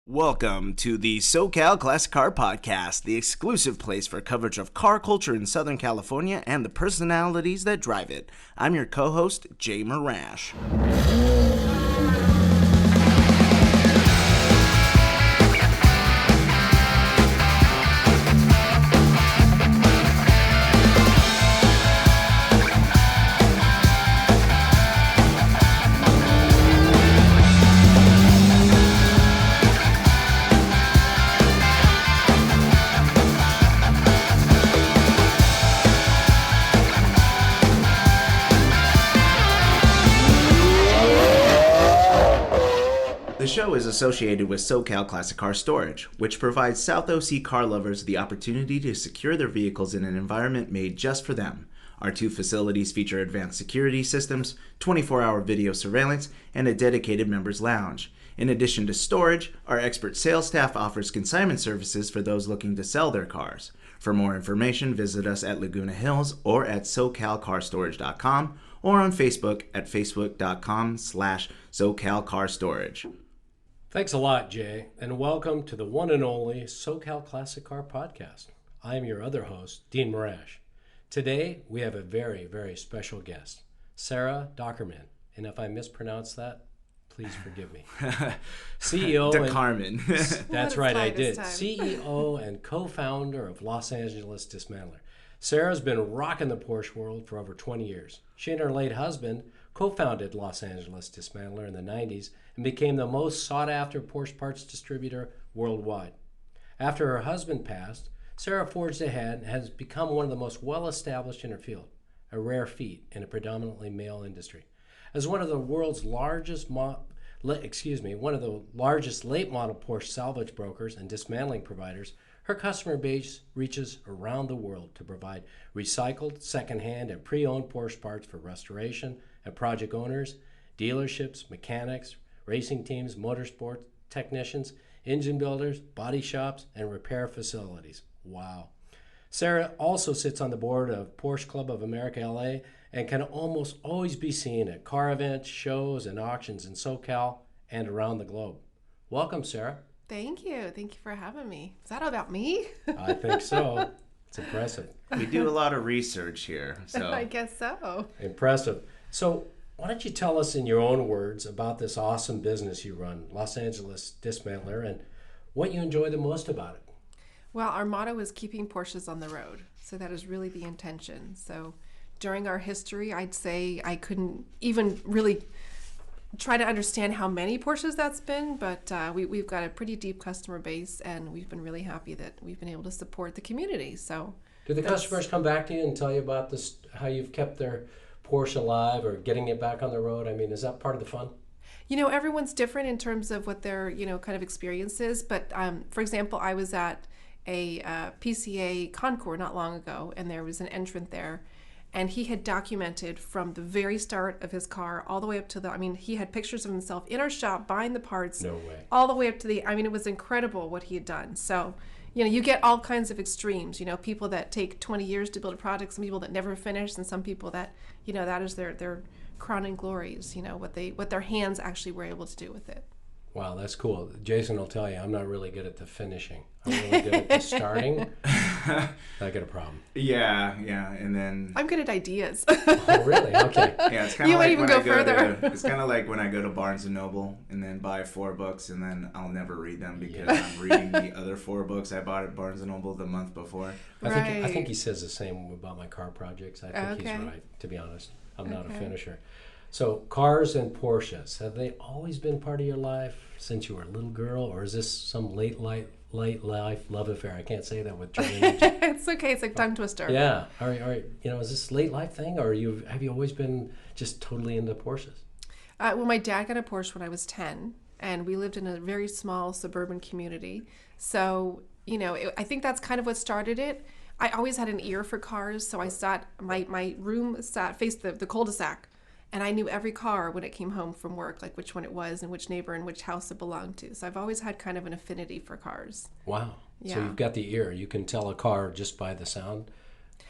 Welcome to the SoCal Classic Car Podcast, the exclusive place for coverage of car culture in Southern California and the personalities that drive it. I'm your co-host, Jay Marash. The show is associated with SoCal Classic Car Storage, which provides South OC car lovers the opportunity to secure their vehicles in an environment made just for them. Our two facilities feature advanced security systems, 24-hour video surveillance, and a dedicated members lounge. In addition to storage, our expert sales staff offers consignment services for those looking to sell their cars. For more information, visit us at Laguna Hills or at SoCalCarStorage.com or on Facebook at Facebook.com/SoCalCarStorage. Thanks a lot, Jay, and welcome to the one and only SoCal Classic Car Podcast. I am your other host, Dean Marash. Today, we have a very, very special guest, Sara Dakarmen. And if I mispronounce that, please forgive me. CEO Dakarmen. That's right, I did. CEO and co-founder of Los Angeles Dismantler. Sara's been rocking the Porsche world for over 20 years. She and her late husband co-founded Los Angeles Dismantler in the 90s and became the most sought-after Porsche Parts distributor worldwide. After her husband passed, Sara forged ahead and has become one of the most well-established in her field, a rare feat in a predominantly male industry. As one of the world's largest late model Porsche salvage brokers and dismantling providers, her customer base reaches around the world to provide recycled, secondhand, and pre-owned Porsche parts for restoration and project owners, dealerships, mechanics, racing teams, motorsport technicians, engine builders, body shops, and repair facilities. Wow. Sara also sits on the board of Porsche Club of America LA and can almost always be seen at car events, shows, and auctions in SoCal and around the globe. Welcome, Sara. Thank you. Thank you for having me. Is that about me? I think so. It's impressive. We do a lot of research here. So I guess so. Impressive. So why don't you tell us in your own words about this awesome business you run, Los Angeles Dismantler, and what you enjoy the most about it? Well, our motto is keeping Porsches on the road. So that is really the intention. So during our history, I'd say I couldn't even really try to understand how many Porsches that's been, but we've got a pretty deep customer base, and we've been really happy that we've been able to support the community. So do the customers come back to you and tell you about this, how you've kept their Porsche alive or getting it back on the road? I mean, is that part of the fun? You know, everyone's different in terms of what their, kind of experience is. But for example, I was at a PCA Concours not long ago, and there was an entrant there, and he had documented from the very start of his car all the way up to he had pictures of himself in our shop buying the parts. No way. All the way up to it was incredible what he had done. So, you get all kinds of extremes, people that take 20 years to build a product, some people that never finish, and some people that, that is their crowning glories, what their hands actually were able to do with it. Wow, that's cool. Jason will tell you, I'm not really good at the finishing. I'm really good at the starting. I get a problem. Yeah, and then I'm good at ideas. Oh, really? Okay. Yeah, it's kind of you like might even go further. It's kind of like when I go to Barnes and Noble and then buy 4 books and then I'll never read them because I'm reading the other 4 books I bought at Barnes and Noble the month before. I think he says the same about my car projects. I think he's right, to be honest. I'm not a finisher. So cars and Porsches, have they always been part of your life since you were a little girl, or is this some late life love affair? I can't say that with German. It's okay. It's like tongue twister. Yeah. All right. Is this late life thing, or have you always been just totally into Porsches? Well, my dad got a Porsche when I was 10, and we lived in a very small suburban community. So, I think that's kind of what started it. I always had an ear for cars, so I my room faced the cul-de-sac. And I knew every car when it came home from work, like which one it was and which neighbor and which house it belonged to. So I've always had kind of an affinity for cars. Wow. Yeah. So you've got the ear. You can tell a car just by the sound.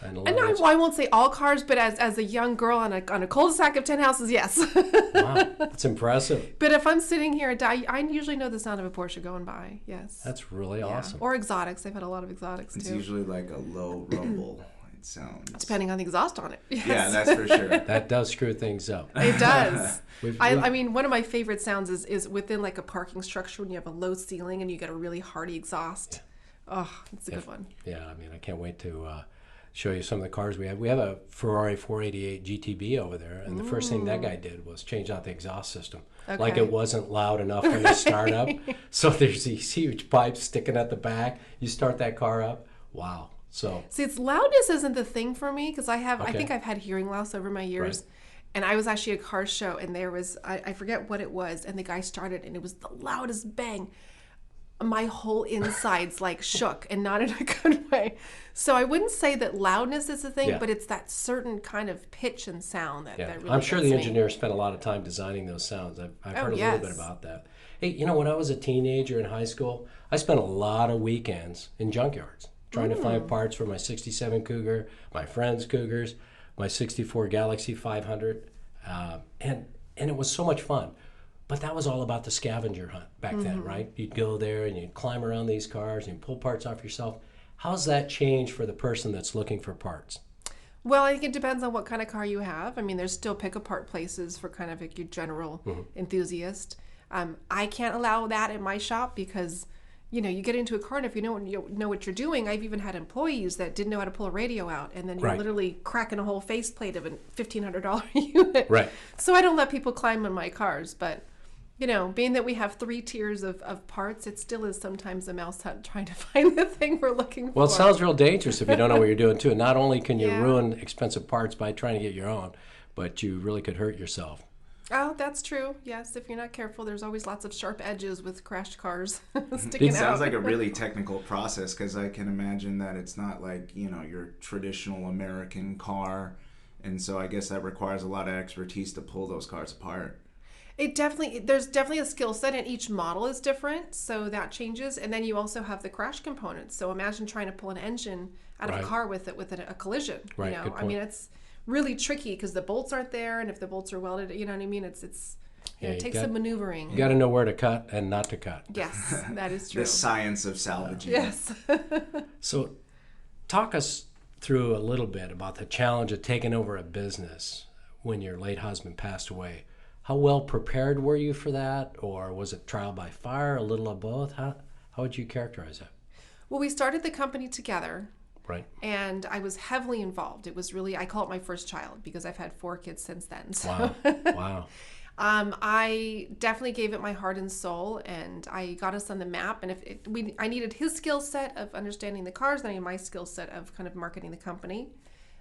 And And I won't say all cars, but as a young girl on a cul-de-sac of 10 houses, yes. Wow, that's impressive. But if I'm sitting here, I usually know the sound of a Porsche going by, yes. That's really awesome. Or exotics. I've had a lot of exotics, It's too. usually like a low rumble. It sounds. Depending on the exhaust on it. Yes. Yeah, that's for sure. That does screw things up. It does. We've- I mean, one of my favorite sounds is within like a parking structure when you have a low ceiling and you get a really hearty exhaust. Oh, it's a good one. Yeah, I mean, I can't wait to show you some of the cars we have. We have a Ferrari 488 GTB over there, and the first thing that guy did was change out the exhaust system. Okay. Like it wasn't loud enough when you start up. So there's these huge pipes sticking at the back. You start that car up. Wow. So See, it's loudness isn't the thing for me because I Okay. think I've had hearing loss over my years. Right. And I was actually at a car show and there was, I forget what it was, and the guy started and it was the loudest bang. My whole insides like shook, and not in a good way. So I wouldn't say that loudness is the thing, Yeah. but it's that certain kind of pitch and sound that, yeah, that really I'm sure gets the me. engineers spent a lot of time designing those sounds. I've Oh, heard a yes. little bit about that. Hey, you know, when I was a teenager in high school, I spent a lot of weekends in junkyards trying to find parts for my 67 Cougar, my friend's Cougars, my 64 Galaxy 500, and it was so much fun. But that was all about the scavenger hunt back then, right? You'd go there and you'd climb around these cars and you'd pull parts off yourself. How's that change for the person that's looking for parts? Well, I think it depends on what kind of car you have. I mean, there's still pick-apart places for kind of like your general enthusiast. I can't allow that in my shop because, you know, you get into a car and if you know what you're doing. I've even had employees that didn't know how to pull a radio out, and then you're Right. literally cracking a whole faceplate of a $1,500 unit. Right. So I don't let people climb on my cars, but you know, being that we have 3 tiers of parts, it still is sometimes a mouse hunt trying to find the thing we're looking for. Well, it sounds real dangerous if you don't know what you're doing, too. Not only can you Yeah. ruin expensive parts by trying to get your own, but you really could hurt yourself. Oh, that's true. Yes, if you're not careful, there's always lots of sharp edges with crashed cars sticking It out. sounds like a really technical process because I can imagine that it's not like, you know, your traditional American car. And so I guess that requires a lot of expertise to pull those cars apart. There's definitely a skill set, and each model is different, so that changes. And then you also have the crash components. So imagine trying to pull an engine out of Right. a car with a collision. Right, You know, good I mean, point. it's really tricky because the bolts aren't there, and if the bolts are welded, you know what I mean. It you takes got- some maneuvering. You got to know where to cut and not to cut. Yes, that is true. The science of salvaging. Yes. So talk us through a little bit about the challenge of taking over a business when your late husband passed away. How well prepared were you for that? Or was it trial by fire, a little of both? How would you characterize that? Well, we started the company together, Right. and I was heavily involved. It was really, I call it my first child because I've had 4 kids since then. So. Wow. Wow. I definitely gave it my heart and soul, and I got us on the map. And I needed his skill set of understanding the cars, and I needed my skill set of kind of marketing the company.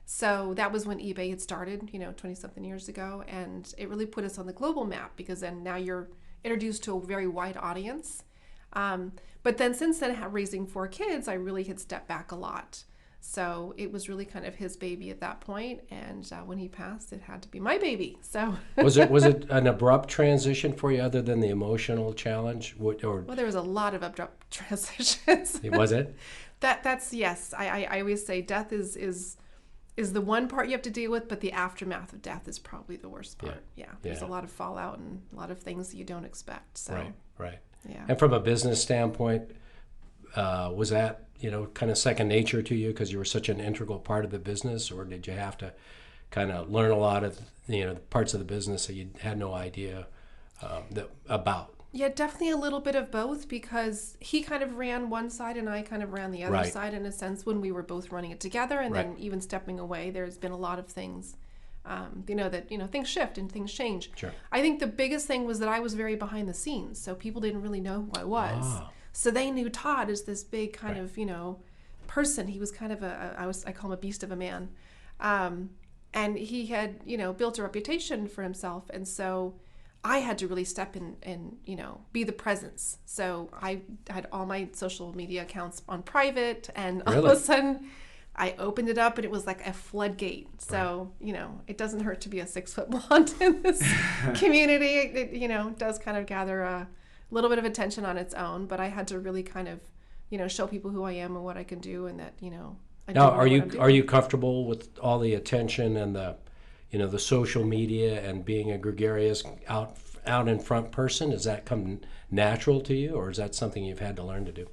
So that was when eBay had started, 20-something years ago, and it really put us on the global map because then now you're introduced to a very wide audience. But then since then, raising 4 kids, I really had stepped back a lot. So it was really kind of his baby at that point, and when he passed, it had to be my baby. So Was it an abrupt transition for you, other than the emotional challenge? Or well, there was a lot of abrupt transitions. was it? That's yes. I always say death is the one part you have to deal with, but the aftermath of death is probably the worst part. Yeah. There's a lot of fallout and a lot of things that you don't expect. So Right. yeah. And from a business standpoint, was that kind of second nature to you because you were such an integral part of the business, or did you have to kind of learn a lot of the parts of the business that you had no idea about? Yeah, definitely a little bit of both because he kind of ran one side and I kind of ran the other Right. side in a sense when we were both running it together, and Right. then even stepping away, there's been a lot of things, that things shift and things change. Sure. I think the biggest thing was that I was very behind the scenes, so people didn't really know who I was. Ah. So they knew Todd as this big kind of person. He was kind of I call him a beast of a man, and he had built a reputation for himself, and so I had to really step in and be the presence. So I had all my social media accounts on private, and all of Really? a sudden I opened it up and it was like a floodgate. So, it doesn't hurt to be a 6-foot blonde in this community. It does kind of gather a little bit of attention on its own, but I had to really kind of, show people who I am and what I can do, and that, Now, know what I'm doing. are you comfortable with all the attention and the social media and being a gregarious out in front person? Does that come natural to you, or is that something you've had to learn to do?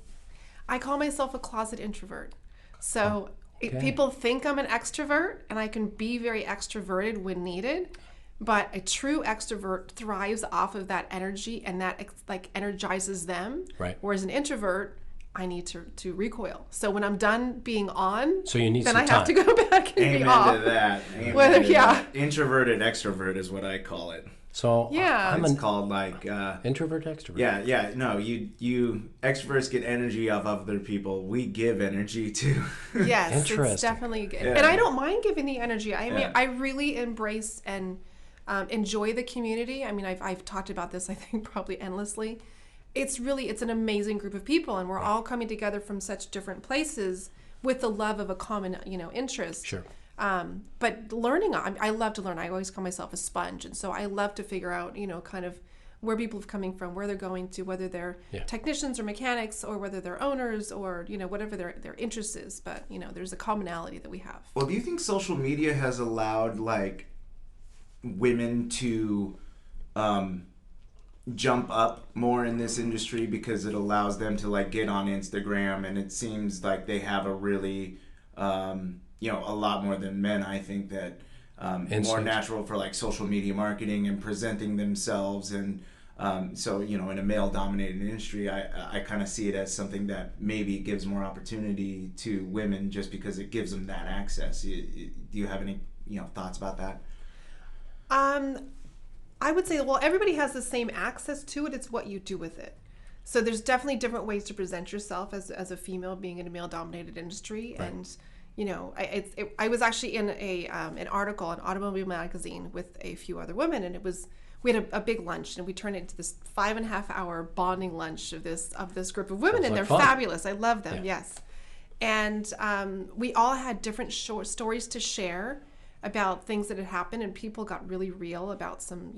I call myself a closet introvert. So Okay. people think I'm an extrovert, and I can be very extroverted when needed. But a true extrovert thrives off of that energy, and that like energizes them. Right. Whereas an introvert, I need to recoil. So when I'm done being on, So you need then some I have to time. go back and be Amen off. to that. Amen Whether- to yeah. that. Introverted extrovert is what I call it. So Yeah. I'm It's an called like introvert, extrovert. yeah. No, you extroverts get energy off other people. We give energy to. Yes, it's Interesting. definitely good. Yeah. And I don't mind giving the energy. I mean, Yeah. I really embrace and enjoy the community. I mean, I've talked about this, I think, probably endlessly. It's an amazing group of people, and we're all coming together from such different places with the love of a common, interest. Sure. But learning, I love to learn. I always call myself a sponge. And so I love to figure out, kind of where people are coming from, where they're going to, whether they're Yeah. technicians or mechanics, or whether they're owners, or, whatever their interest is. But, there's a commonality that we have. Well, do you think social media has allowed like women to jump up more in this industry because it allows them to like get on Instagram, and it seems like they have a really a lot more than men, I think, that more Instinct. natural for like social media marketing and presenting themselves. And so in a male dominated industry, I kind of see it as something that maybe gives more opportunity to women just because it gives them that access. Do you have any thoughts about that? I would say, well, everybody has the same access to it. It's what you do with it. So there's definitely different ways to present yourself as a female being in a male-dominated industry. Right. And, I was actually in an article, an automobile magazine, with a few other women, and we had a big lunch, and we turned it into this 5.5-hour bonding lunch of this group of women, Sounds and like they're fun. fabulous. I love them, Yeah. yes. And we all had different short stories to share about things that had happened, and people got really real about some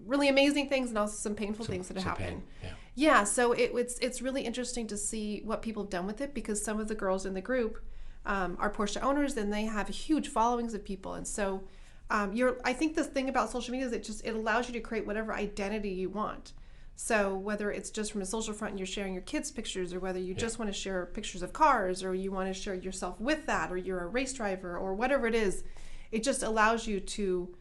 really amazing things, and also some painful things that had Some happened. pain, Yeah, so it's really interesting to see what people have done with it, because some of the girls in the group are Porsche owners, and they have huge followings of people. And so I think the thing about social media is it allows you to create whatever identity you want. So whether it's just from a social front and you're sharing your kids' pictures, or whether you just want to share pictures of cars, or you want to share yourself with that, or you're a race driver, or whatever it is, it just allows you to,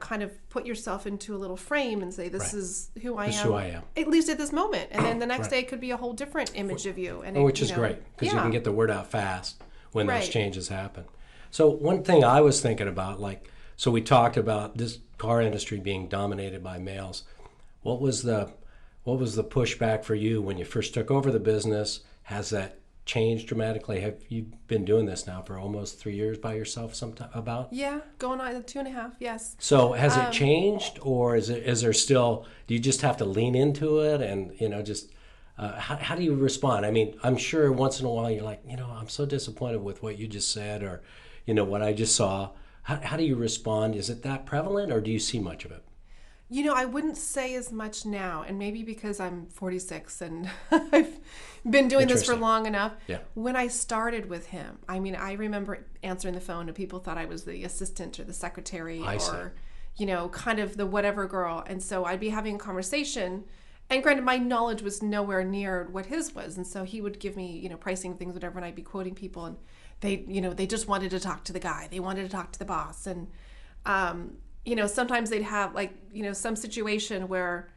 kind of put yourself into a little frame and say, this Right. is who I This is am. who I am. At least at this moment. And then the next Right. day it could be a whole different image of you. And Which is great, because you yeah. can get the word out fast when those Right. changes happen. So one thing I was thinking about, so we talked about this car industry being dominated by males. What was the pushback for you when you first took over the business? Has that changed dramatically? Have you been doing this now for almost 3 years by yourself? About? Yeah, going on 2.5, yes. So has it changed, or is there still? Do you just have to lean into it, and just how do you respond? I mean, I'm sure once in a while you're like, I'm so disappointed with what you just said, or what I just saw. How do you respond? Is it that prevalent, or do you see much of it? I wouldn't say as much now, and maybe because I'm 46 and I've been doing this for Interesting. long enough. Yeah. When I started with him, I mean, I remember answering the phone and people thought I was the assistant or the secretary, I see. or, kind of the whatever girl. And so I'd be having a conversation, and granted, my knowledge was nowhere near what his was. And so he would give me, pricing things, whatever, and I'd be quoting people, and they just wanted to talk to the guy. They wanted to talk to the boss. And, sometimes they'd have some situation where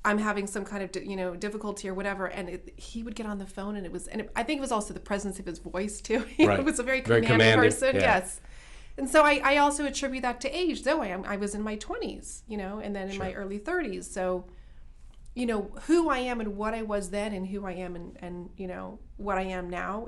I'm having some kind of, difficulty or whatever. And he would get on the phone, and I think it was also the presence of his voice too. He Right. was a very Very commanding commanding, person. yeah. Yes. And so I also attribute that to age, though. I was in my 20s, and then in my early 30s. So, who I am and what I was then, and who I am and what I am now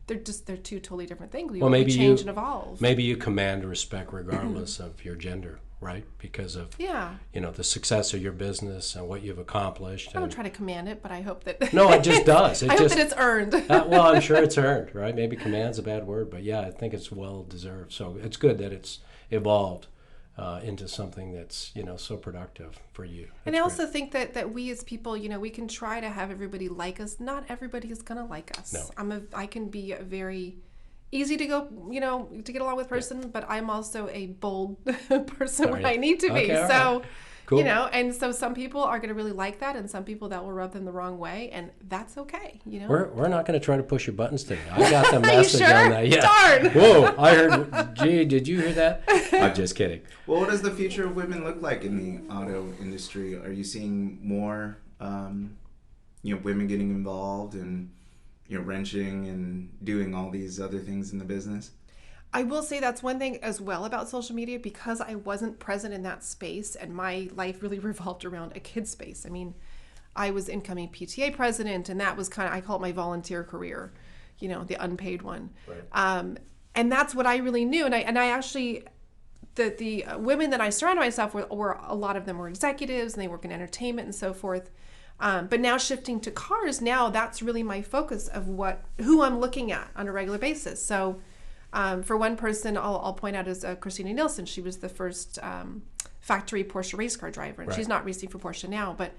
they're two totally different things. We change and evolve. Maybe you command respect regardless of your gender, right? Because of the success of your business and what you've accomplished. I don't try to command it, but I hope that No, it just does. I hope that it's earned. Well, I'm sure it's earned, right? Maybe command's a bad word, but yeah, I think it's well deserved. So it's good that it's evolved into something that's so productive for you. And That's I also great. think that we as people, we can try to have everybody like us. Not everybody is gonna like us. No. I can be a very easy to go, to get along with person, but I'm also a bold person when yeah. I need to be. Okay, all So, right. Cool. and so some people are going to really like that, and some people that will rub them the wrong way, and that's okay. We're not going to try to push your buttons today. I got the Are you message sure? on that. Yeah. Darn. Whoa! I heard. Gee, did you hear that? I'm just kidding. Well, what does the future of women look like in the auto industry? Are you seeing more, women getting involved and, wrenching and doing all these other things in the business? I will say that's one thing as well about social media, because I wasn't present in that space and my life really revolved around a kid space. I mean, I was incoming PTA president, and that was I call it my volunteer career, the unpaid one. Right. And that's what I really knew. And I actually, the women that I surrounded myself with were, a lot of them were executives and they work in entertainment and so forth. But now shifting to cars, now that's really my focus of who I'm looking at on a regular basis. So, for one person, I'll point out is Christina Nielsen. She was the first factory Porsche race car driver, and Right. she's not racing for Porsche now. But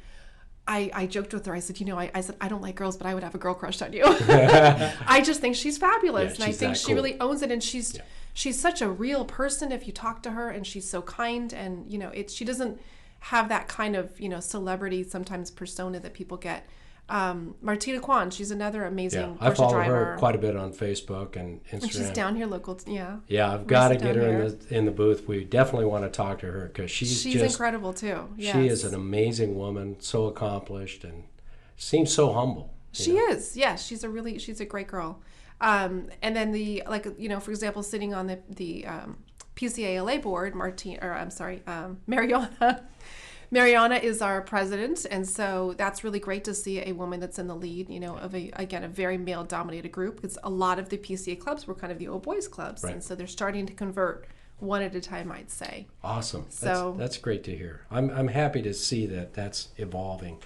I joked with her. I said, I said I don't like girls, but I would have a girl crush on you. I just think she's fabulous, and I she's think that she cool. really owns it. And she's such a real person if you talk to her, and she's so kind. And she doesn't have that kind of celebrity sometimes persona that people get. Martina Kwan, she's another amazing I Porsche follow driver. her quite a bit on Facebook and Instagram. And she's down here local, Yeah, I've got to Racing get her down in the booth. We definitely want to talk to her because she's just incredible too. Yes. She is an amazing woman, so accomplished, and seems so humble. She is. Yes, she's a great girl. And then for example, sitting on the PCALA board, Mariana is our president, and so that's really great to see a woman that's in the lead, of a very male-dominated group, because a lot of the PCA clubs were kind of the old boys clubs, Right. and so they're starting to convert one at a time, I'd say. Awesome. So that's great to hear. I'm happy to see that that's evolving.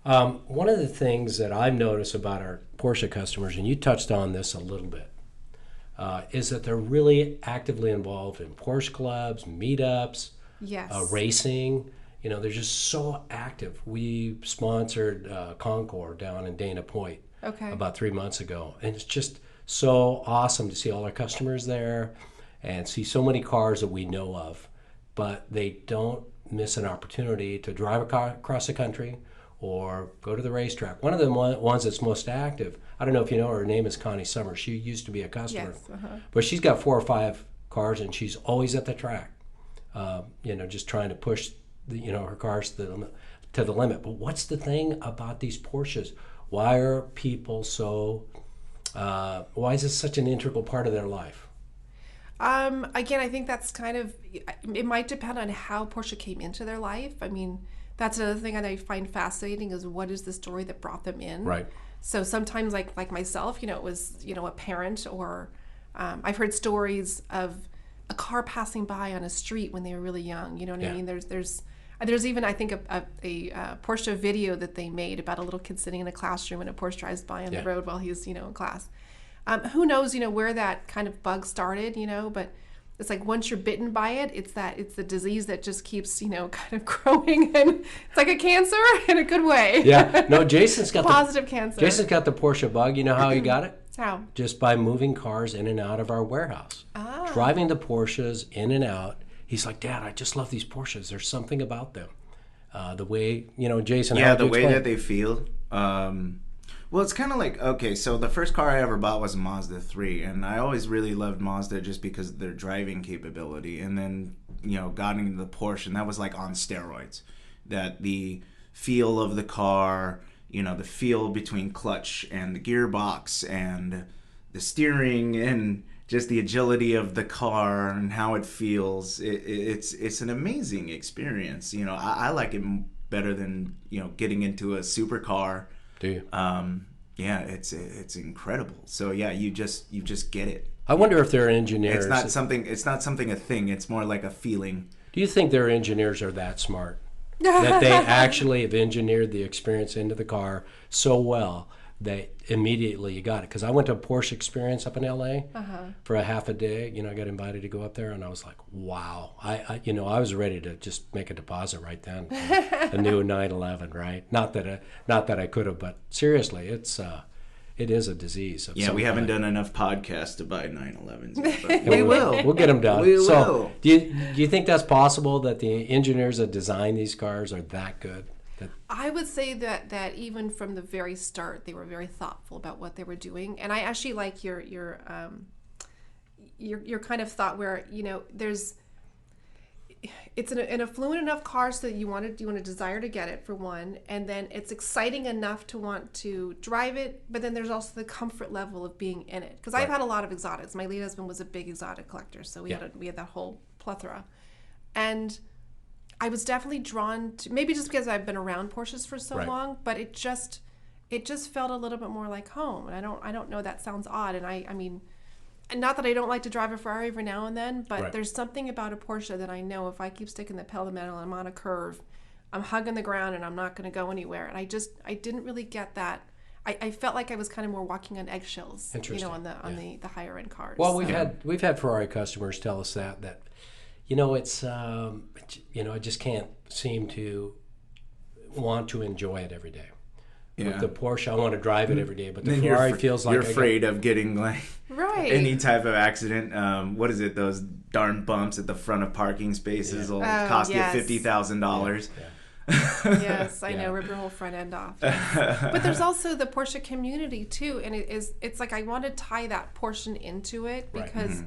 One of the things that I've noticed about our Porsche customers, and you touched on this a little bit, is that they're really actively involved in Porsche clubs, meetups, yes, racing. They're just so active. We sponsored Concord down in Dana Point about 3 months ago. And it's just so awesome to see all our customers there and see so many cars that we know of. But they don't miss an opportunity to drive a car across the country or go to the racetrack. One of the ones that's most active, I don't know if you know her name is Connie Summers. She used to be a customer. Yes, But she's got 4 or 5 cars, and she's always at the track, just trying to push her cars to the limit. But what's the thing about these Porsches? Why are people why is this such an integral part of their life? Again, I think that's it might depend on how Porsche came into their life. I mean, that's another thing that I find fascinating is what is the story that brought them in. Right. So sometimes like myself, it was, a parent, or I've heard stories of a car passing by on a street when they were really young. You know what I mean? There's even, I think, a Porsche video that they made about a little kid sitting in a classroom and a Porsche drives by on the road while he's, in class. Who knows, where that kind of bug started, but it's like once you're bitten by it, it's the disease that just keeps, kind of growing, and it's like a cancer in a good way. Yeah. No, Jason's got positive cancer. Jason's got the Porsche bug. You know how he got it? How? Just by moving cars in and out of our warehouse. Driving the Porsches in and out. He's like, Dad, I just love these Porsches. There's something about them. The way, Jason. Yeah, the way that they feel. Well, it's kind of like, okay, so the first car I ever bought was a Mazda 3, and I always really loved Mazda just because of their driving capability. And then, got into the Porsche, and that was like on steroids. That the feel of the car, the feel between clutch and the gearbox and the steering and just the agility of the car and how it feels. It's an amazing experience. I like it better than, getting into a supercar. Do you? Yeah, it's incredible. So yeah, you just get it. I wonder if they're engineers. It's not something a thing. It's more like a feeling. Do you think their engineers are that smart? That they actually have engineered the experience into the car so well that immediately you got it? Because I went to a Porsche experience up in LA for a half a day. I got invited to go up there, and I was like, wow. I was ready to just make a deposit right then. A new 911, right? Not that I could have, but seriously, it's it is a disease. Yeah, we haven't done enough podcasts to buy 911s yet, but We we will. We'll get them done. We So, will. do you think that's possible, that the engineers that design these cars are that good? I would say that even from the very start, they were very thoughtful about what they were doing, and I actually like your kind of thought where it's an affluent enough car so that you want to desire to get it, for one, and then it's exciting enough to want to drive it, but then there's also the comfort level of being in it. Because I've had a lot of exotics. My late husband was a big exotic collector, so we had that whole plethora, and I was definitely drawn to, maybe just because I've been around Porsches for so long, but it just felt a little bit more like home. And I don't know, that sounds odd, and I mean, not that I don't like to drive a Ferrari every now and then, but there's something about a Porsche that I know if I keep sticking the pedal to the metal and I'm on a curve, I'm hugging the ground and I'm not going to go anywhere. And I didn't really get that. I felt like I was kind of more walking on eggshells, on the higher end cars. Well, we've had Ferrari customers tell us that it's I just can't seem to want to enjoy it every day. Yeah. With the Porsche, I want to drive it every day, but the Ferrari feels like you're afraid of getting like any type of accident. What is it? Those darn bumps at the front of parking spaces will cost you $50,000. Yes, I know. Rip your whole front end off. But there's also the Porsche community too, and it's like I want to tie that portion into it because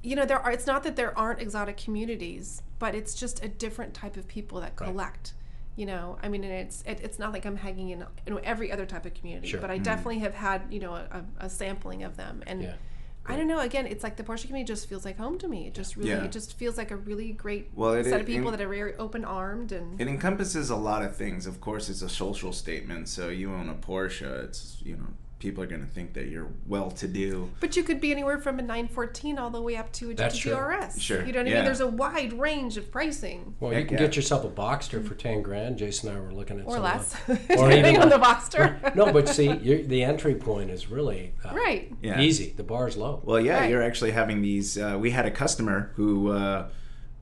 it's not that there aren't exotic communities, but it's just a different type of people that collect. I mean, and it's not like I'm hanging in every other type of community, but I definitely have had a sampling of them, and I don't know. Again, it's like the Porsche community just feels like home to me. It just really, it just feels like a really great set of people that are very open armed, and it encompasses a lot of things. Of course, it's a social statement. So you own a Porsche, it's people are going to think that you're well-to-do. But you could be anywhere from a 914 all the way up to a GT-RS. Sure. You know what I mean? There's a wide range of pricing. Well, you can get yourself a Boxster for $10,000. Jason and I were looking at or less, or even on the Boxster. No, but see, the entry point is really easy. The bar's low. Well, you're actually having these. We had a customer who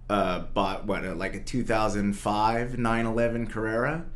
bought like a 2005 911 Carrera.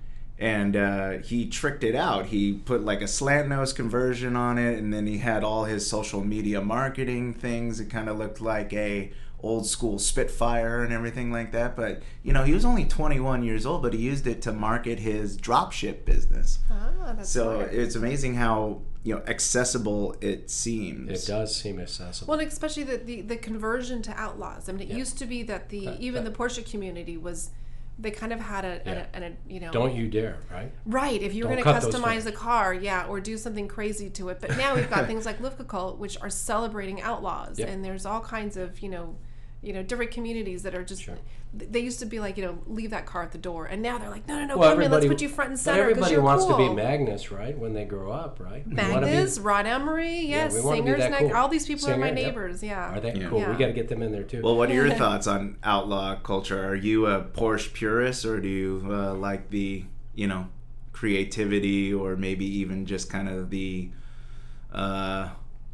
And he tricked it out. He put like a slant nose conversion on it, and then he had all his social media marketing things. It kind of looked like a old school Spitfire and everything like that. But he was only 21 years old, but he used it to market his dropship business. That's so smart. It's amazing how accessible it seems. It does seem accessible. Well, especially the conversion to Outlaws. I mean, it used to be that the Porsche community was. They kind of had a Don't you dare, right? Right. If you were going to customize a car, or do something crazy to it. But now we've got things like Lufka which are celebrating outlaws, and there's all kinds of different communities that are just. They used to be like leave that car at the door, and now they're like no, come in, let's put you front and center because you're everybody wants cool. to be Magnus, right? When they grow up, right? Magnus, Rod Emery, yes, Singers, cool. All these people are my neighbors. Are they cool? We got to get them in there too. Well, what are your thoughts on outlaw culture? Are you a Porsche purist, or do you like the creativity, or maybe even just kind of the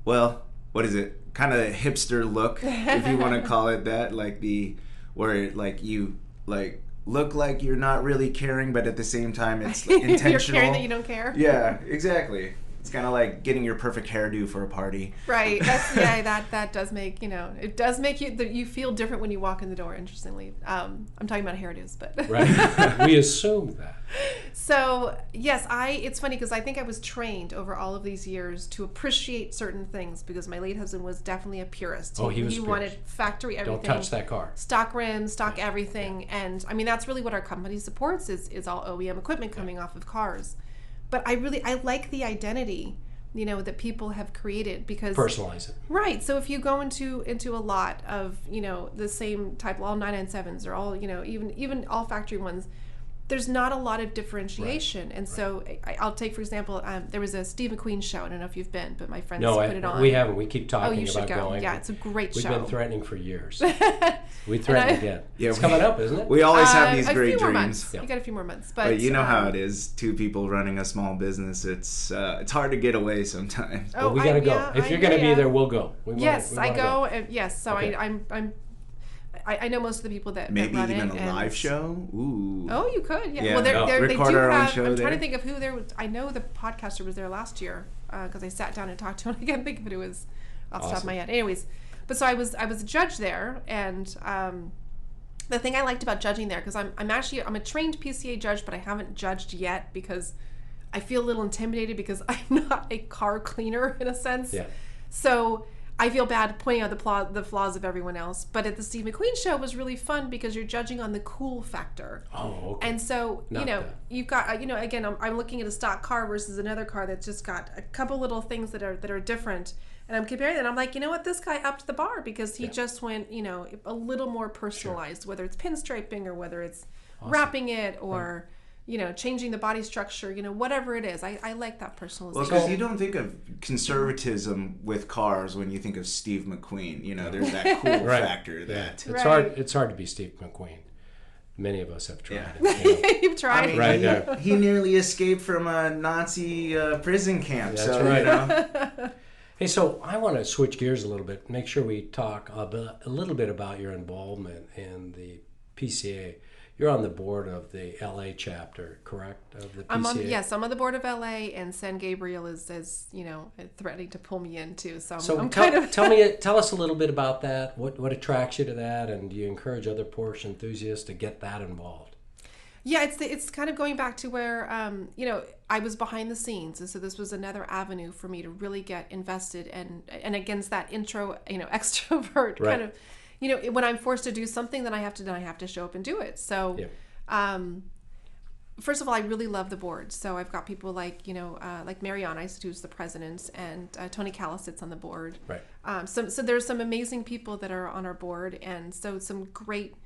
what is it? Kind of hipster look, if you want to call it that, like where like you like look like you're not really caring, but at the same time it's intentional. You're caring that you don't care. Yeah, exactly. It's kind of like getting your perfect hairdo for a party. Right. That's that does make it does make you feel different when you walk in the door. Interestingly, I'm talking about hairdos, but right. We assume that. So yes, it's funny because I think I was trained over all of these years to appreciate certain things because my late husband was definitely a purist. He wanted factory everything. Don't touch that car. Stock rims, stock everything, and I mean that's really what our company supports is all OEM equipment coming off of cars. But I like the identity, that people have created because personalize it. Right. So if you go into a lot of the same type, all 997s or all even all factory ones, there's not a lot of differentiation. Right. And so I'll take, for example, there was a Steve McQueen show. I don't know if you've been, but my friends put it on. We haven't. We keep talking you should about go. going. Yeah, it's a great show. We've been threatening for years. We threatened again. Yeah, it's coming up, isn't it? We always have these great dreams. Months. Yeah. You got a few more months. But you know how it is, two people running a small business. It's hard to get away sometimes. Well, we got to go. If you're going to be there, we'll go. I go. Yes, so okay. I know most of the people that Maybe run even it. a live show. Ooh. Oh, you could. Yeah. Yeah. Well, they Record do our own have. show I'm trying there. to think of who there was. I know the podcaster was there last year because I sat down and talked to him. I can't think of who it was off the top of my head. Anyways, but so I was a judge there, and the thing I liked about judging there, because I'm a trained PCA judge, but I haven't judged yet because I feel a little intimidated because I'm not a car cleaner in a sense. Yeah. So I feel bad pointing out the flaws of everyone else. But at the Steve McQueen show was really fun because you're judging on the cool factor. Oh, okay. And so, Not that. you've got, again, I'm looking at a stock car versus another car that's just got a couple little things that are different. And I'm comparing it. I'm like, you know what? This guy upped the bar because he just went, a little more personalized, whether it's pinstriping or whether it's wrapping it or... changing the body structure, whatever it is. I like that personalization. Well, because you don't think of conservatism with cars when you think of Steve McQueen. There's that cool factor. That It's hard to be Steve McQueen. Many of us have tried it. You've tried. He nearly escaped from a Nazi prison camp. That's so, right. Hey, so I want to switch gears a little bit. Make sure we talk a little bit about your involvement in the PCA. You're on the board of the LA chapter, correct? Of the PCA? I'm on the board of LA, and San Gabriel is threatening to pull me in too. So tell us a little bit about that. What attracts you to that, and do you encourage other Porsche enthusiasts to get that involved? Yeah, it's kind of going back to where I was behind the scenes, and so this was another avenue for me to really get invested and against that extrovert kind of. When I'm forced to do something, then I have to show up and do it. So, first of all, I really love the board. So I've got people like Mariana, who's the president, and Tony Callis sits on the board. Right. So there's some amazing people that are on our board, and so some great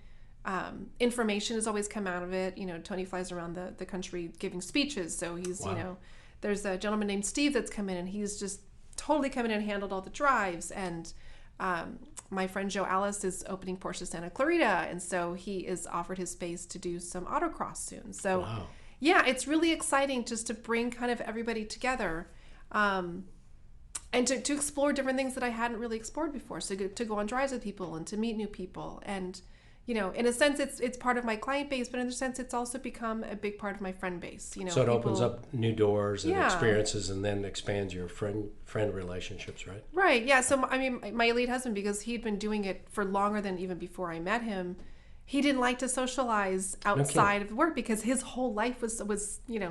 information has always come out of it. Tony flies around the country giving speeches. So he's, there's a gentleman named Steve that's come in, and he's just totally come in and handled all the drives. And my friend Joe Alice is opening Porsche Santa Clarita, and so he is offered his space to do some autocross soon. So, yeah, it's really exciting just to bring kind of everybody together, and to explore different things that I hadn't really explored before. So to go on drives with people and to meet new people, and in a sense, it's part of my client base, but in a sense, it's also become a big part of my friend base. So it opens up new doors and experiences, and then expands your friend relationships, right? Right. Yeah. So my late husband, because he'd been doing it for longer than even before I met him, he didn't like to socialize outside of work because his whole life was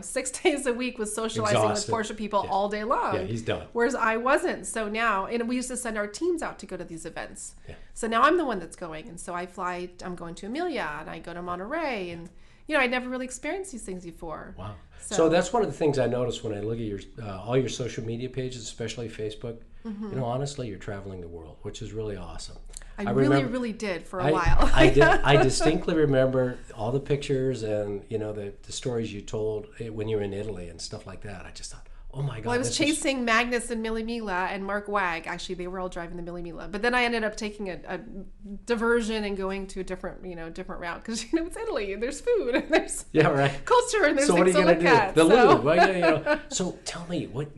6 days a week was socializing with Porsche people all day long. Yeah, he's done. Whereas I wasn't. So now, and we used to send our teams out to go to these events. Yeah. So now I'm the one that's going, and so I'm going to Amelia, and I go to Monterey, and I'd never really experienced these things before. Wow. So that's one of the things I noticed when I look at your all your social media pages, especially Facebook. Mm-hmm. Honestly, you're traveling the world, which is really awesome. I really did for a while. I distinctly remember all the pictures and the stories you told when you were in Italy and stuff like that. I just thought, oh my God. Well, I was chasing Magnus and Millie Mila and Mark Wag. Actually, they were all driving the Millie Mila. But then I ended up taking a diversion and going to a different route because it's Italy and there's food and there's culture and there's things to look at. The Louvre. Well, So tell me what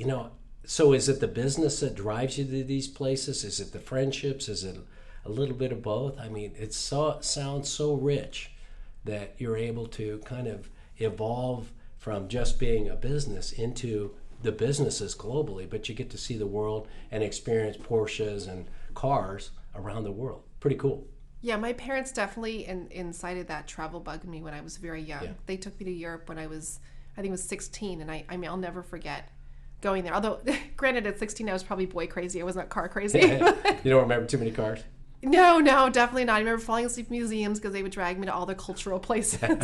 So is it the business that drives you to these places? Is it the friendships? Is it a little bit of both? I mean, it sounds so rich that you're able to kind of evolve from just being a business into the businesses globally, but you get to see the world and experience Porsches and cars around the world. Pretty cool. Yeah, my parents definitely incited that travel bug in me when I was very young. Yeah. They took me to Europe when I think it was 16, and I'll never forget going there. Although, granted, at 16 I was probably boy crazy. I was not car crazy. You don't remember too many cars? No, definitely not. I remember falling asleep in museums because they would drag me to all the cultural places. But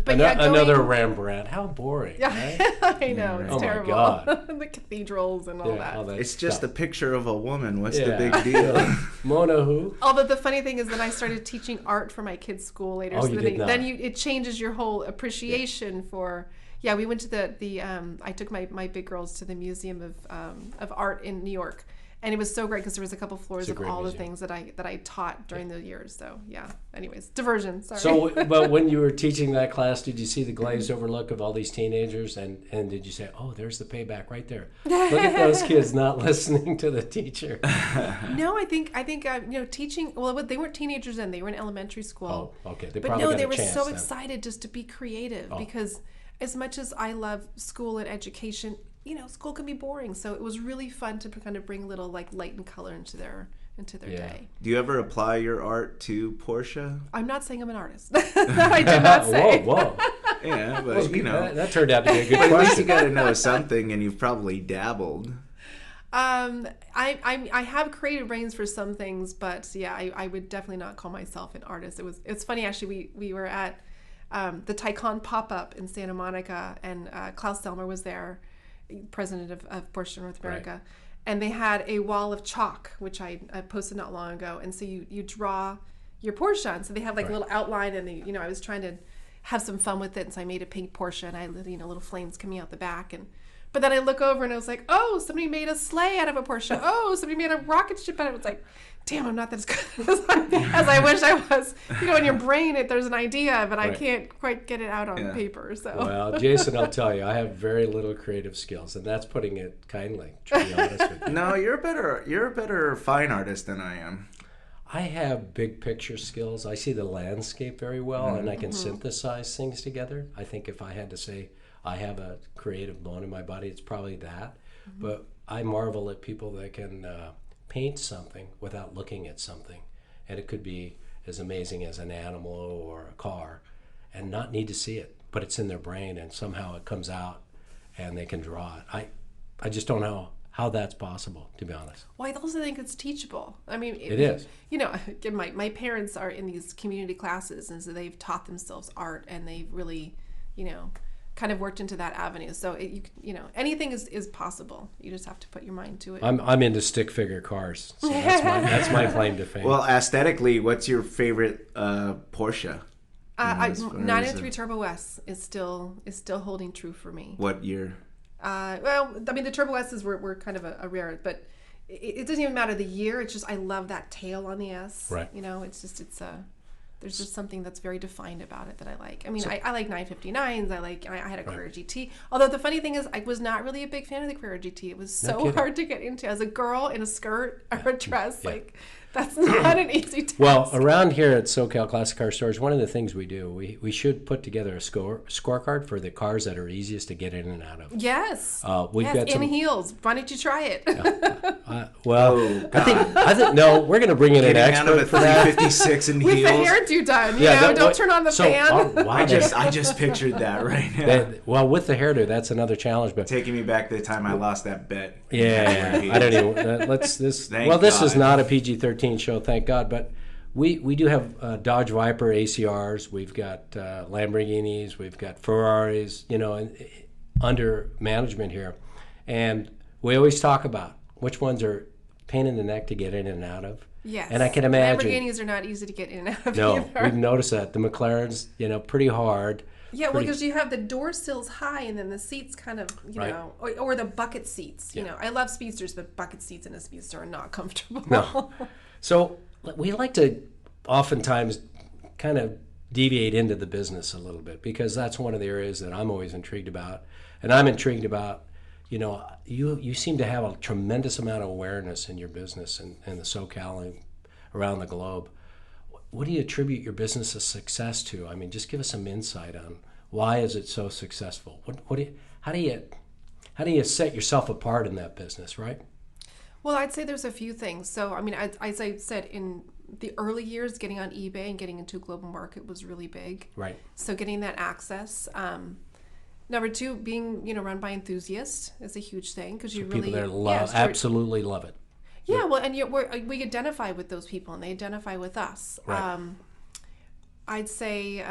another Rembrandt. How boring, right? I know, it's terrible. My God. The cathedrals and all that. It's just a picture of a woman. What's the big deal? Mona who? Although the funny thing is, then I started teaching art for my kids' school later. So then it changes your whole appreciation for. Yeah, we went to the I took my big girls to the Museum of Art in New York. And it was so great because there was a couple floors of all museum. the things that I taught during the years. So yeah. Anyways, diversion. Sorry. So, but when you were teaching that class, did you see the glazed over look of all these teenagers, and did you say, "Oh, there's the payback right there"? Look at those kids not listening to the teacher. No, I think teaching. Well, they weren't teenagers then; they were in elementary school. Oh, okay. But no, they were so excited just to be creative because as much as I love school and education, school can be boring. So it was really fun to kind of bring little light and color into their day. Do you ever apply your art to Porsche? I'm not saying I'm an artist. I did not say. Whoa. Yeah, but that turned out to be a good but question. at least you got to know something, and you've probably dabbled. I have creative brains for some things, but yeah, I would definitely not call myself an artist. It's funny actually. We were at the Taycan pop-up in Santa Monica, and Klaus Selmer was there, president of Porsche North America. Right. And they had a wall of chalk, which I posted not long ago. And so you draw your Porsche on. So they have like a little outline, and I was trying to have some fun with it. And so I made a pink Porsche, and I little flames coming out the back. But then I look over and I was like, oh, somebody made a sleigh out of a Porsche. Oh, somebody made a rocket ship out of it. It's like, damn, I'm not as good as I wish I was. In your brain, there's an idea, but I can't quite get it out on paper. So. Well, Jason, I'll tell you, I have very little creative skills, and that's putting it kindly, to be honest with you. No, you're a better fine artist than I am. I have big picture skills. I see the landscape very well, and I can synthesize things together. I think if I had to say I have a creative bone in my body, it's probably that. But I marvel at people that can paint something without looking at something, and it could be as amazing as an animal or a car, and not need to see it, but it's in their brain, and somehow it comes out, and they can draw it. I just don't know how that's possible, to be honest. Well, I also think it's teachable. I mean, it is. Again, my parents are in these community classes, and so they've taught themselves art, and they've really, kind of worked into that avenue. So anything is possible. You just have to put your mind to it. I'm into stick figure cars, so that's my claim to fame. Well, aesthetically, what's your favorite Porsche? 993 Turbo S is still holding true for me. What year? Well, I mean, the Turbo S's were kind of a rare, but it doesn't even matter the year. It's just I love that tail on the S. Right. There's just something that's very defined about it that I like. I mean, I like 959s. I had a Carrera GT. Although the funny thing is, I was not really a big fan of the Carrera GT. It was so hard to get into as a girl in a skirt or a dress. Yeah. That's not an easy task. Well, around here at SoCal Classic Car Storage, one of the things we do, we should put together a scorecard for the cars that are easiest to get in and out of. Yes. We've got some heels. Why don't you try it? I think no. We're going to bring in an expert for that. 356 in with heels. The hairdo done. Don't turn on the fan. I just pictured that right now. With the hairdo, that's another challenge. But taking me back to the time I lost that bet. Yeah, I don't even. This is not a PG-13 show, thank God. But we do have Dodge Viper ACRs. We've got Lamborghinis. We've got Ferraris. Under management here, and we always talk about which ones are pain in the neck to get in and out of. Yes. And I can imagine Lamborghinis are not easy to get in and out of. No, either. We've noticed that the McLarens, pretty hard. Yeah, well, because you have the door sills high, and then the seats kind of, or the bucket seats. I love speedsters, but bucket seats in a speedster are not comfortable. No. So we like to oftentimes kind of deviate into the business a little bit, because that's one of the areas that I'm always intrigued about. And I'm intrigued about, you seem to have a tremendous amount of awareness in your business and the SoCal and around the globe. What do you attribute your business's success to? I mean, just give us some insight on why is it so successful? How do you set yourself apart in that business, right? Well, I'd say there's a few things. So, I mean, as I said, in the early years, getting on eBay and getting into a global market was really big. Right. So getting that access. Number two, being run by enthusiasts is a huge thing, because people that absolutely love it. Yeah, well, and we identify with those people, and they identify with us. Right. I'd say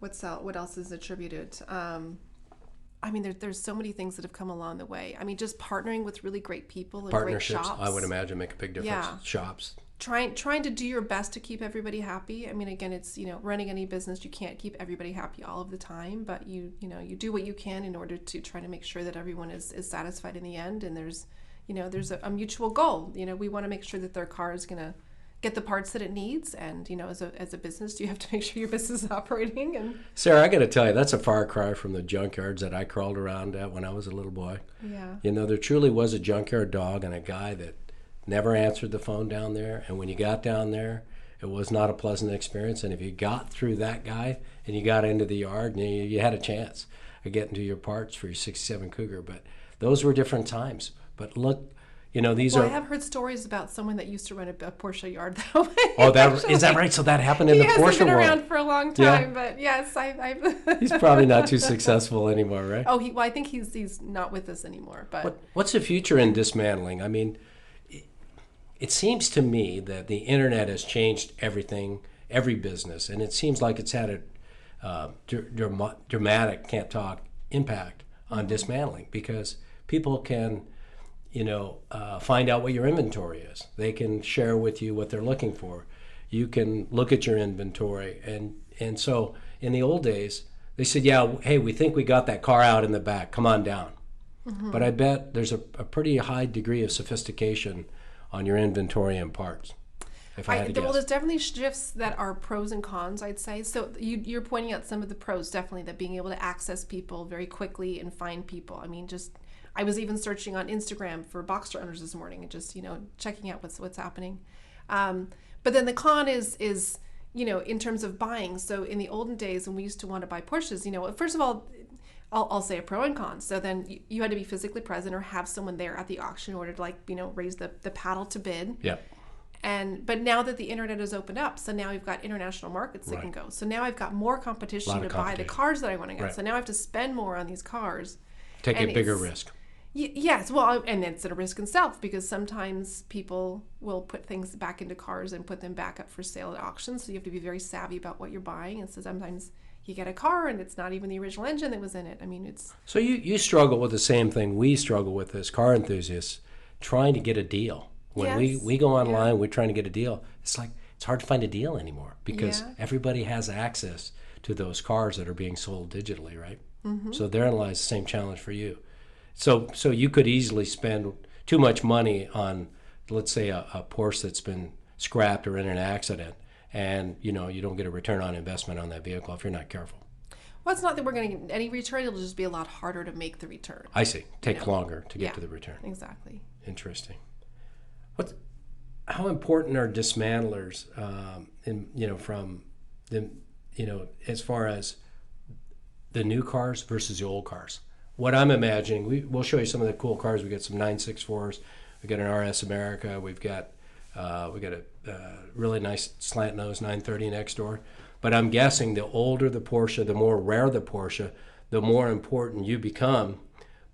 what else is attributed? I mean, there's so many things that have come along the way. I mean, just partnering with really great people and great shops. I would imagine, make a big difference. Yeah. Shops. Trying to do your best to keep everybody happy. I mean, again, it's running any business, you can't keep everybody happy all of the time, but you do what you can in order to try to make sure that everyone is satisfied in the end, and there's there's a mutual goal. We want to make sure that their car is going to get the parts that it needs. And, as a business, you have to make sure your business is operating. And Sarah, I got to tell you, that's a far cry from the junkyards that I crawled around at when I was a little boy. yeah. There truly was a junkyard dog and a guy that never answered the phone down there. And when you got down there, it was not a pleasant experience. And if you got through that guy and you got into the yard, you had a chance of getting to your parts for your 67 Cougar. But those were different times. But look, these I are... have heard stories about someone that used to run a Porsche yard that way. Oh, is that right? So that happened in the Porsche world. He hasn't been around for a long time, but yes, I've... He's probably not too successful anymore, right? Oh, I think he's not with us anymore. But what's the future in dismantling? I mean, it seems to me that the internet has changed everything, every business, and it seems like it's had a dramatic, can't talk, impact on dismantling, because people can, find out what your inventory is. They can share with you what they're looking for. You can look at your inventory, and so in the old days, they said, yeah, hey, we think we got that car out in the back. Come on down. Mm-hmm. But I bet there's a pretty high degree of sophistication on your inventory and parts. If I had to guess. Well, there's definitely shifts that are pros and cons, I'd say. So you're pointing out some of the pros, definitely, that being able to access people very quickly and find people. I mean, I was even searching on Instagram for Boxster owners this morning and just, checking out what's happening. But then the con is in terms of buying. So in the olden days when we used to want to buy Porsches, first of all, I'll say a pro and con. So then you had to be physically present or have someone there at the auction in order to raise the paddle to bid. Yeah. But now that the internet has opened up, so now we've got international markets that can go. So now I've got more competition to buy the cars that I want to get. Right. So now I have to spend more on these cars. Take a bigger risk. Yes, well, and it's at a risk in itself, because sometimes people will put things back into cars and put them back up for sale at auctions. So you have to be very savvy about what you're buying. And so sometimes you get a car and it's not even the original engine that was in it. I mean, it's... So you struggle with the same thing we struggle with as car enthusiasts, trying to get a deal. When we go online, we're trying to get a deal. It's hard to find a deal anymore, because everybody has access to those cars that are being sold digitally, right? Mm-hmm. So therein lies the same challenge for you. So you could easily spend too much money on, let's say, a Porsche that's been scrapped or in an accident, and you don't get a return on investment on that vehicle if you're not careful. Well, it's not that we're going to get any return. It'll just be a lot harder to make the return. I see. Take longer to get to the return. Exactly. Interesting. How important are dismantlers, from the, as far as the new cars versus the old cars? What I'm imagining, we'll show you some of the cool cars. We got some 964s. We got an RS America. We got a really nice slant nose 930 next door. But I'm guessing the older the Porsche, the more rare the Porsche, the more important you become.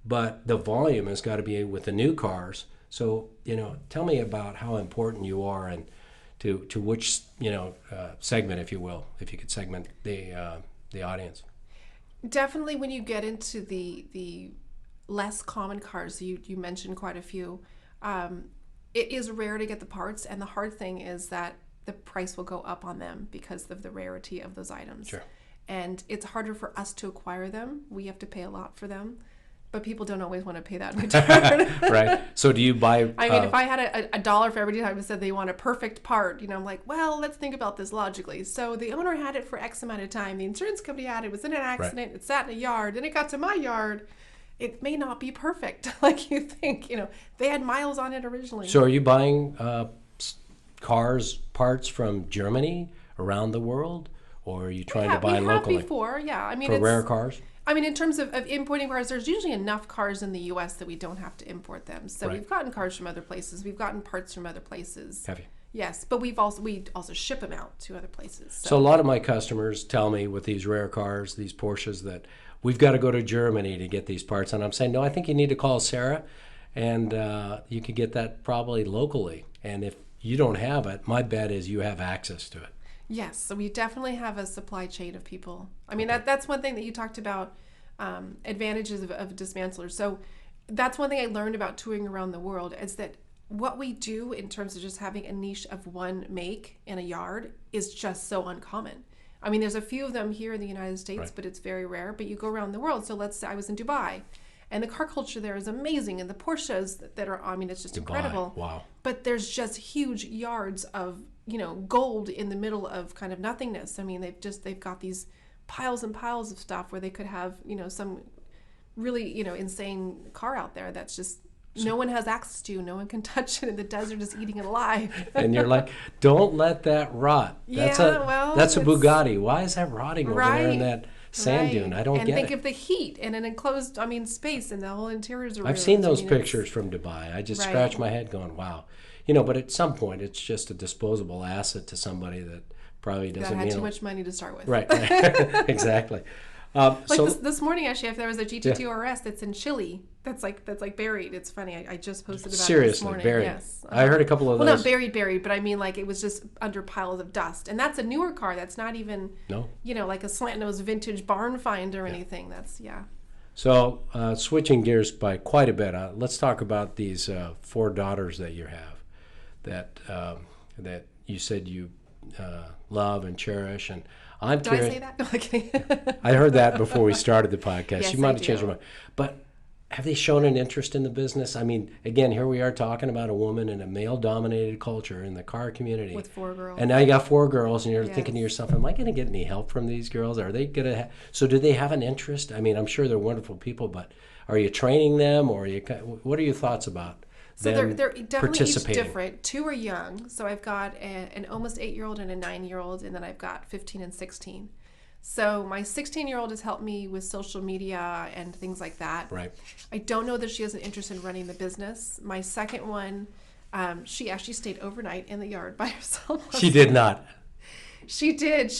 But the volume has got to be with the new cars. So, tell me about how important you are, and to which, segment, if you will, if you could segment the audience. Definitely when you get into the less common cars, you mentioned quite a few, it is rare to get the parts, and the hard thing is that the price will go up on them because of the rarity of those items. Sure. And it's harder for us to acquire them. We have to pay a lot for them. But people don't always want to pay that in return. Right. So do you buy... I mean, if I had a dollar for every time it said they want a perfect part, I'm like, well, let's think about this logically. So the owner had it for X amount of time. The insurance company had it. It was in an accident. Right. It sat in a yard. Then it got to my yard. It may not be perfect like you think. They had miles on it originally. So are you buying cars, parts from Germany, around the world? Or are you trying to buy locally? We have before, yeah. I mean, for rare cars? I mean, in terms of importing cars, there's usually enough cars in the U.S. that we don't have to import them. So We've gotten cars from other places. We've gotten parts from other places. Have you? Yes, but we also ship them out to other places. So a lot of my customers tell me with these rare cars, these Porsches, that we've got to go to Germany to get these parts. And I'm saying, no, I think you need to call Sarah, and you could get that probably locally. And if you don't have it, my bet is you have access to it. Yes, so we definitely have a supply chain of people. I mean, that's one thing that you talked about, advantages of dismantlers. So that's one thing I learned about touring around the world, is that what we do in terms of just having a niche of one make in a yard is just so uncommon. I mean, there's a few of them here in the United States, but it's very rare. But you go around the world. So let's say I was in Dubai, And the car culture there is amazing. And the Porsches that are, I mean, it's just incredible. Wow. But there's just huge yards of, gold in the middle of kind of nothingness. I mean, they've got these piles and piles of stuff where they could have, some really, insane car out there that's just no one has access to. No one can touch it, and the desert is eating it alive. And you're like, don't let that rot. That's a Bugatti. Why is that rotting over there in that sand dune? I don't get it. And think of the heat in an enclosed, space, and the whole interiors are I've seen those pictures from Dubai. I just scratch my head going, wow. But at some point, it's just a disposable asset to somebody that probably doesn't that had too much money to start with. Right. Exactly. This morning, actually, if there was a GT2 RS that's in Chile, that's like buried. It's funny. I just posted about it this morning. Buried. Yes. I heard a couple of those. Well, not buried, but I mean like it was just under piles of dust. And that's a newer car. That's not even like a slant nose vintage barn find or anything. That's So switching gears by quite a bit, let's talk about these 4 daughters that you have that you said you love and cherish. And I'm curious. I say that? No, okay. I heard that before we started the podcast. Yes, you might have changed your mind. But have they shown an interest in the business? I mean, again, here we are talking about a woman in a male-dominated culture in the car community. With 4 girls. And now you got 4 girls, and you're thinking to yourself, am I going to get any help from these girls? Are they going to So do they have an interest? I mean, I'm sure they're wonderful people, but are you training them, or what are your thoughts about So them they're definitely each participating? different. 2 are young. So I've got an almost 8-year-old and a 9-year-old, and then I've got 15 and 16. So my 16-year-old has helped me with social media and things like that. Right. I don't know that she has an interest in running the business. My second one, she actually stayed overnight in the yard by herself. She did not. She did.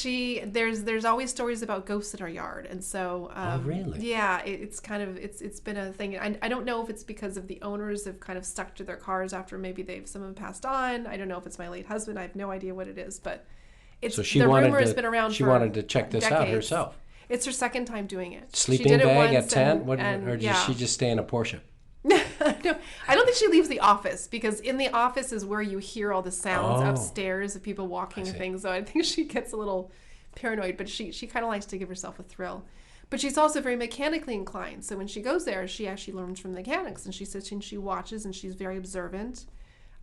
There's always stories about ghosts in our yard, and so really? Yeah, it's been a thing. I don't know if it's because of the owners have kind of stuck to their cars after maybe some of them passed on. I don't know if it's my late husband. I have no idea what it is, but rumor has been around. She wanted to check this out herself. It's her second time doing it. Sleeping bag at 10, or did she just stay in a Porsche? No, I don't think she leaves the office, because in the office is where you hear all the sounds upstairs of people walking and things. So I think she gets a little paranoid, but she kind of likes to give herself a thrill. But she's also very mechanically inclined. So when she goes there, she actually learns from the mechanics, and she sits and she watches, and she's very observant.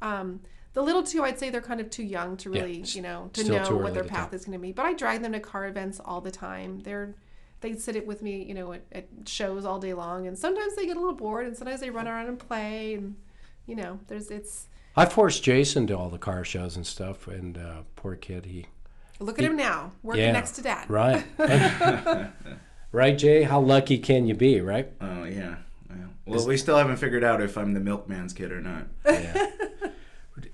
The little 2, I'd say they're kind of too young to really, to know what their path is going to be. But I drag them to car events all the time. They sit it with me, at shows all day long, and sometimes they get a little bored, and sometimes they run around and play, and I forced Jason to all the car shows and stuff, and poor kid, look at him now, working next to Dad. Right. Right, Jay? How lucky can you be, right? Oh yeah. Well, we still haven't figured out if I'm the milkman's kid or not. Yeah.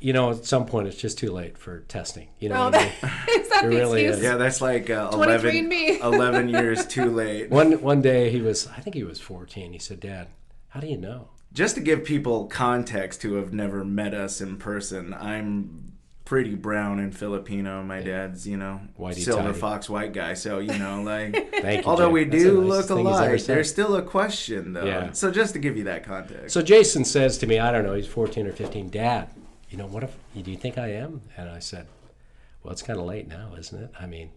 At some point, it's just too late for testing. Is that the really excuse? Yeah, that's like 11 years too late. One day, I think he was 14. He said, Dad, how do you know? Just to give people context who have never met us in person, I'm pretty brown and Filipino. My dad's, silver fox white guy. So, Thank you, although Jay. we That's do the nicest look thing he's ever alike, said. there's still a question, though. Yeah. So just to give you that context. So Jason says to me, I don't know, he's 14 or 15, Dad, do you think I am? And I said, well, it's kind of late now, isn't it? I mean,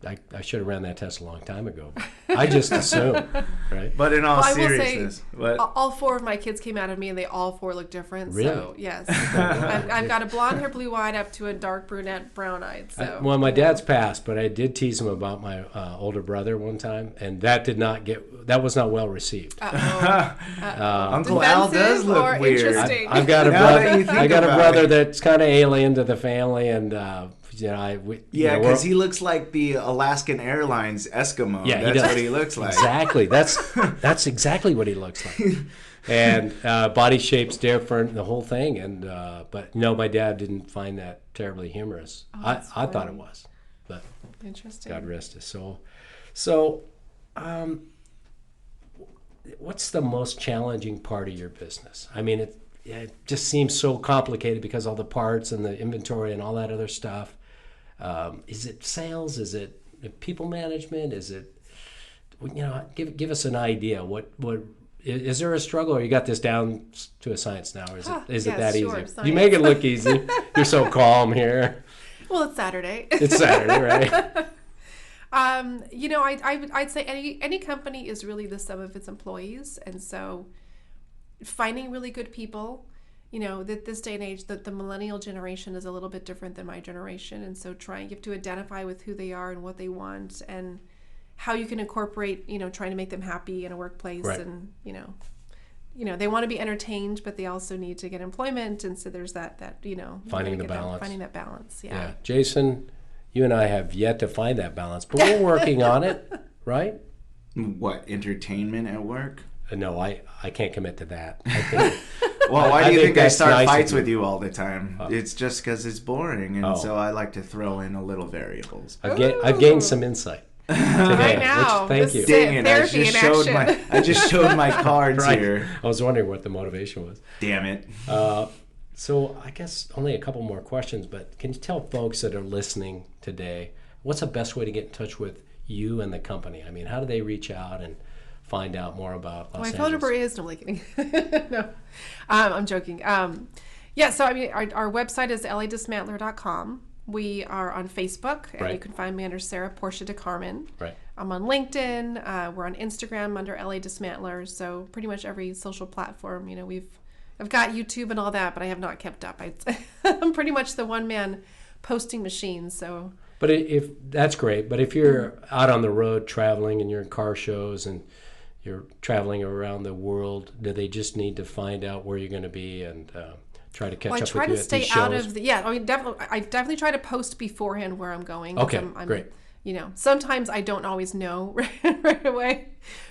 I should have ran that test a long time ago. I just assume, right? But in all I will seriousness, say, all 4 of my kids came out of me, and they all 4 look different. Really? So yes, I've got a blonde hair, blue-eyed, up to a dark brunette, brown-eyed. So well, my dad's passed, but I did tease him about my older brother one time, and that was not well received. Uncle Al does look weird. I've got a brother that's kind of alien to the family, and because he looks like the Alaskan Airlines Eskimo. Yeah, that's what he looks like. Exactly. That's exactly what he looks like. And body shape's different, the whole thing. And but no, my dad didn't find that terribly humorous. I thought it was, but interesting. God rest his soul. So, what's the most challenging part of your business? I mean, it just seems so complicated because all the parts and the inventory and all that other stuff. Is it sales? Is it people management? Is it, give us an idea. What is there a struggle, or you got this down to a science now? Or is it that sure, easy? science. You make it look easy. You're so calm here. Well, it's Saturday. It's Saturday, right? I'd say any company is really the sum of its employees, and so finding really good people. That this day and age, that the millennial generation is a little bit different than my generation, and so you have to identify with who they are and what they want, and how you can incorporate, trying to make them happy in a workplace, right. And they want to be entertained, but they also need to get employment, and so there's that finding the balance. Finding that balance, yeah. Jason, you and I have yet to find that balance, but we're working on it, right? What, entertainment at work? No, I can't commit to that. I think, well, why do you think I start fights with you all the time? It's just because it's boring, and so I like to throw in a little variables. I've gained some insight today. Right now, thank you. Dang it, I just showed my cards right. here. I was wondering what the motivation was. Damn it. So I guess only a couple more questions, but can you tell folks that are listening today, what's the best way to get in touch with you and the company? I mean, how do they reach out and find out more about Los Angeles? My phone number is, no, I'm kidding. No, I'm joking. So I mean, our website is ladismantler.com. We are on Facebook, and right. You can find me under Sara Porsche Dakarmen. Right. I'm on LinkedIn. We're on Instagram under LA Dismantler. So pretty much every social platform. I've got YouTube and all that, but I have not kept up. I'm pretty much the one-man posting machine. So. But if that's great. But if you're out on the road traveling and you're in car shows and you're traveling around the world, do they just need to find out where you're going to be and try to catch up with you at these shows? I try to stay out of I definitely try to post beforehand where I'm going. Okay, great. Sometimes I don't always know right away.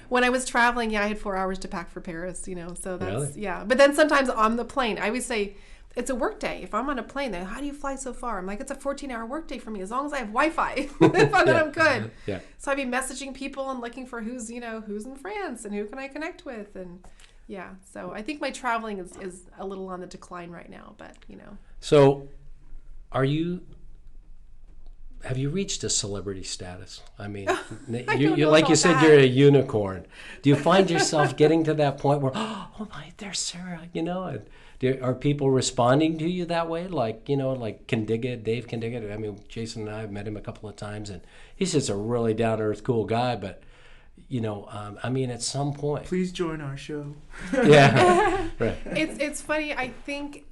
When I was traveling, I had 4 hours to pack for Paris, so that's, really? Yeah. But then sometimes on the plane, I always say, it's a work day. If I'm on a plane, then how do you fly so far? I'm like, it's a 14-hour work day for me, as long as I have Wi-Fi. Then I'm good. Yeah. So I'd be messaging people and looking for who's in France and who can I connect with. And yeah, so I think my traveling is a little on the decline right now, but So have you reached a celebrity status? I mean, you like you said, you're a unicorn. Do you find yourself getting to that point where, oh my, there's Sara, and are people responding to you that way? Like, like Dave Kindiga. I mean, Jason and I have met him a couple of times, and he's just a really down-to-earth, cool guy. But, I mean, at some point. Please join our show. Yeah. Right. It's funny. I think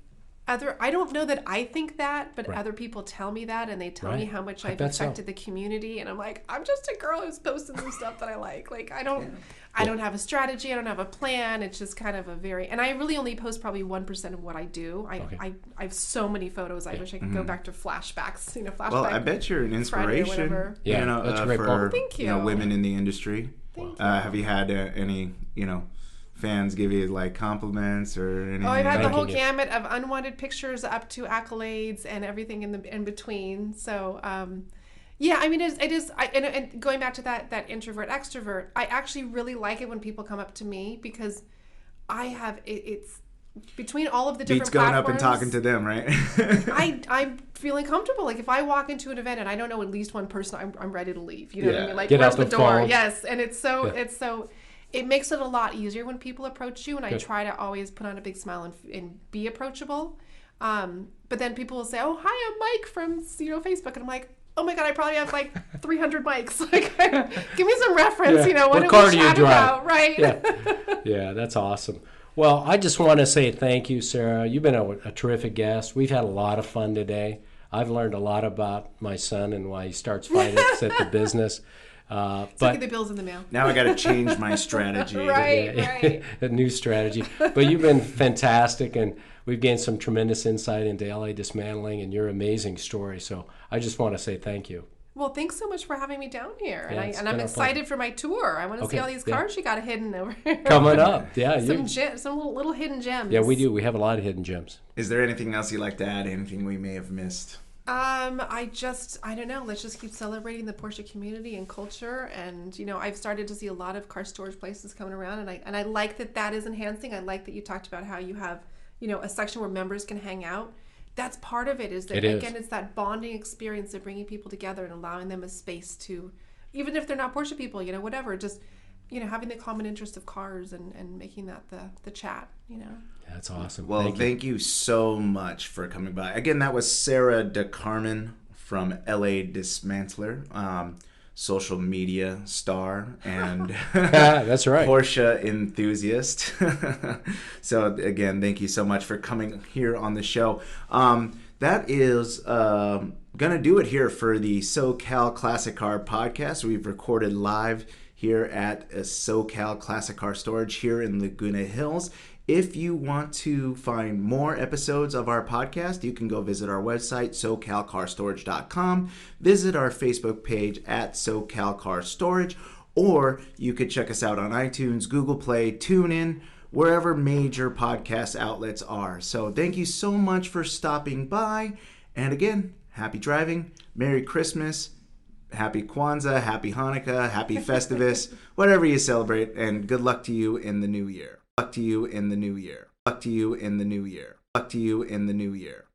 I don't know that I think that, but right. Other people tell me that, and they tell right. me how much I've affected the community, and I'm like, I'm just a girl who's posting some stuff that I like. Like, I don't have a strategy, I don't have a plan. It's just kind of and I really only post probably 1% of what I do. I have so many photos. I wish I could go back to flashbacks. Well, I bet you're an inspiration. That's a great point. Thank you. Women in the industry. Thank you. Have you had any fans give you like compliments or anything? Oh, I've had the whole gamut of unwanted pictures up to accolades and everything in between. So, yeah, I mean, it is. And going back to that introvert extrovert, I actually really like it when people come up to me because I have it's between all of the different beats going platforms, up and talking to them, right? I'm feeling comfortable. Like if I walk into an event and I don't know at least one person, I'm ready to leave. You know what I mean? Like, get where's out the door? phone. Yes, and it's so. It makes it a lot easier when people approach you, and I try to always put on a big smile and be approachable. But then people will say, "Oh, hi, I'm Mike from Facebook," and I'm like, "Oh my God, I probably have like 300 mics. Like, give me some reference. What car do you we chat about, right?" Yeah, that's awesome. Well, I just want to say thank you, Sara. You've been a terrific guest. We've had a lot of fun today. I've learned a lot about my son and why he starts fighting at the business. But get the bills in the mail. Now I got to change my strategy. Right. A new strategy. But you've been fantastic, and we've gained some tremendous insight into LA Dismantling and your amazing story. So I just want to say thank you. Well, thanks so much for having me down here. Yeah, and I'm excited for my tour. I want to see all these cars you got hidden over here. Coming up. Yeah. Some little hidden gems. Yeah, we do. We have a lot of hidden gems. Is there anything else you'd like to add? Anything we may have missed? I don't know. Let's just keep celebrating the Porsche community and culture. And, I've started to see a lot of car storage places coming around. And I like that is enhancing. I like that you talked about how you have, a section where members can hang out. That's part of it. It's that bonding experience of bringing people together and allowing them a space to, even if they're not Porsche people, whatever, just, having the common interest of cars and making that the chat, That's awesome. Well, thank you so much for coming by. Again, that was Sara Dakarmen from LA Dismantler. social media star and That's right. Porsche enthusiast. So again, thank you so much for coming here on the show. That is gonna do it here for the SoCal Classic Car podcast. We've recorded live here at SoCal Classic Car Storage here in Laguna Hills. If you want to find more episodes of our podcast, you can go visit our website, socalcarstorage.com, visit our Facebook page at SoCal Car Storage, or you could check us out on iTunes, Google Play, TuneIn, wherever major podcast outlets are. So thank you so much for stopping by. And again, happy driving, Merry Christmas, Happy Kwanzaa, Happy Hanukkah, Happy Festivus, whatever you celebrate, and good luck to you in the new year. Luck to you in the new year. Luck to you in the new year. Luck to you in the new year.